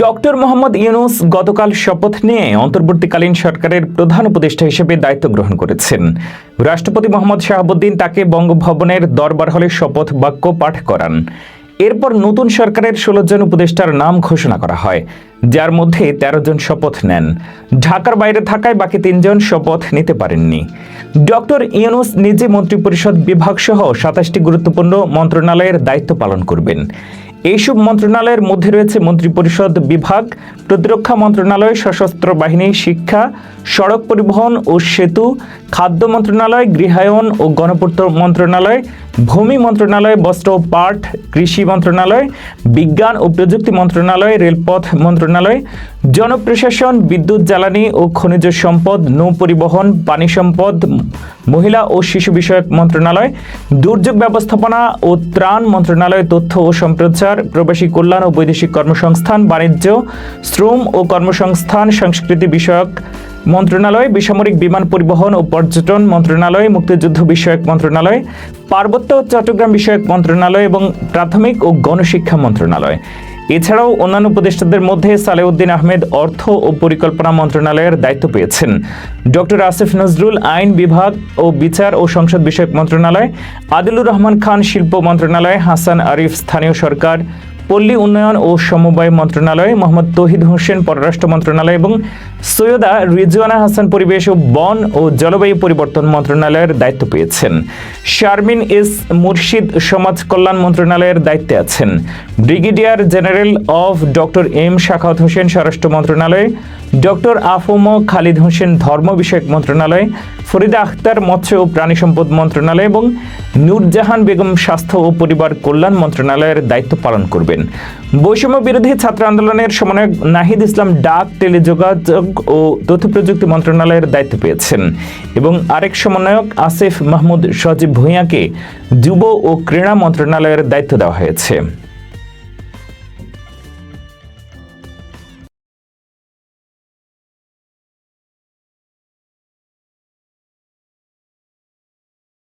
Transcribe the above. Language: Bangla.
ডক্টর মোহাম্মদ ইউনূস গতকাল শপথ নিয়ে অন্তর্বর্তীকালীন সরকারের প্রধান উপদেষ্টা হিসেবে দায়িত্ব গ্রহণ করেছেন। রাষ্ট্রপতি মোহাম্মদ শাহাবুদ্দিন তাকে বঙ্গভবনের দরবার হলে শপথ বাক্য পাঠ করান। এরপর নতুন সরকারের ১৬ জন উপদেষ্টার নাম ঘোষণা করা হয়, যার মধ্যে ১৩ জন শপথ নেন। ঢাকার বাইরে থাকায় বাকি ৩ জন শপথ নিতে পারেননি। ডক্টর ইউনূস নিজে মন্ত্রিপরিষদ বিভাগ সহ ২৭টি গুরুত্বপূর্ণ মন্ত্রণালয়ের দায়িত্ব পালন করবেন। এইসব মন্ত্রণালয়ের মধ্যে রয়েছে মন্ত্রিপরিষদ বিভাগ, প্রতিরক্ষা মন্ত্রণালয়, সশস্ত্র বাহিনী, শিক্ষা, সড়ক পরিবহন ও সেতু, খাদ্য মন্ত্রণালয়, গৃহায়ন ও গণপূর্ত মন্ত্রণালয়, ভূমি মন্ত্রণালয়, বস্ত্র ও পাট, কৃষি মন্ত্রণালয়, বিজ্ঞান ও প্রযুক্তি মন্ত্রণালয়, রেলপথ মন্ত্রণালয়, জনপ্রশাসন, বিদ্যুৎ, জ্বালানি ও খনিজ সম্পদ, নৌ পরিবহন, পানি সম্পদ, মহিলা ও শিশু বিষয়ক মন্ত্রণালয়, দুর্যোগ ব্যবস্থাপনা ও ত্রাণ মন্ত্রণালয়, তথ্য ও সম্প্রচার, প্রবাসী কল্যাণ ও বৈদেশিক কর্মসংস্থান, বাণিজ্য, শ্রম ও কর্মসংস্থান, সংস্কৃতি বিষয়ক মন্ত্রণালয়, বেসামরিক বিমান পরিবহন ও পর্যটন মন্ত্রণালয়, মুক্তিযুদ্ধ বিষয়ক মন্ত্রণালয়, পার্বত্য ও চট্টগ্রাম বিষয়ক মন্ত্রণালয় এবং প্রাথমিক ও গণশিক্ষা মন্ত্রণালয়। এছাড়াও অন্যান্য উপদেষ্টাদের মধ্যে সালেউদ্দিন আহমেদ অর্থ ও পরিকল্পনা মন্ত্রণালয়ের দায়িত্ব পেয়েছেন। ডক্টর আসিফ নজরুল আইন বিভাগ ও বিচার ও সংসদ বিষয়ক মন্ত্রণালয়, আদিলুর রহমান খান শিল্প মন্ত্রণালয়, হাসান আরিফ স্থানীয় সরকার, পল্লী উন্নয়ন ও সমবায় মন্ত্রণালয়, মোহাম্মদ তৌহিদ হোসেন পররাষ্ট্র মন্ত্রণালয় এবং সৈয়দা রিজওয়ানা হাসান পরিবেশ ও বন ও জলবায়ু পরিবর্তন মন্ত্রণালয়ের দায়িত্ব পেয়েছেন। শারমিন এস মুর্শিদ সমাজ কল্যাণ মন্ত্রণালয়ের দায়িত্বে আছেন। ব্রিগেডিয়ার জেনারেল অফ ডক্টর এম শাখাওয়াত হোসেন স্বরাষ্ট্র মন্ত্রণালয়, ডক্টর আফম খালিদ হোসেন ধর্ম বিষয়ক মন্ত্রণালয়, ফরিদা আখতার মৎস্য ও প্রাণী সম্পদ মন্ত্রণালয় এবং নূরজাহান বেগম স্বাস্থ্য ও পরিবার কল্যাণ মন্ত্রণালয়ের দায়িত্ব পালন করবেন। বৈষম্য বিরোধী ছাত্র আন্দোলনের সমন্বয়ক নাহিদ ইসলাম ডাক, টেলিযোগাযোগ ও তথ্য প্রযুক্তি মন্ত্রণালয়ের দায়িত্ব পেয়েছেন এবং আরেক সমন্বয়ক আসিফ মাহমুদ সজীব ভূঁইয়াকে যুব ও ক্রীড়া মন্ত্রণালয়ের দায়িত্ব দেওয়া হয়েছে।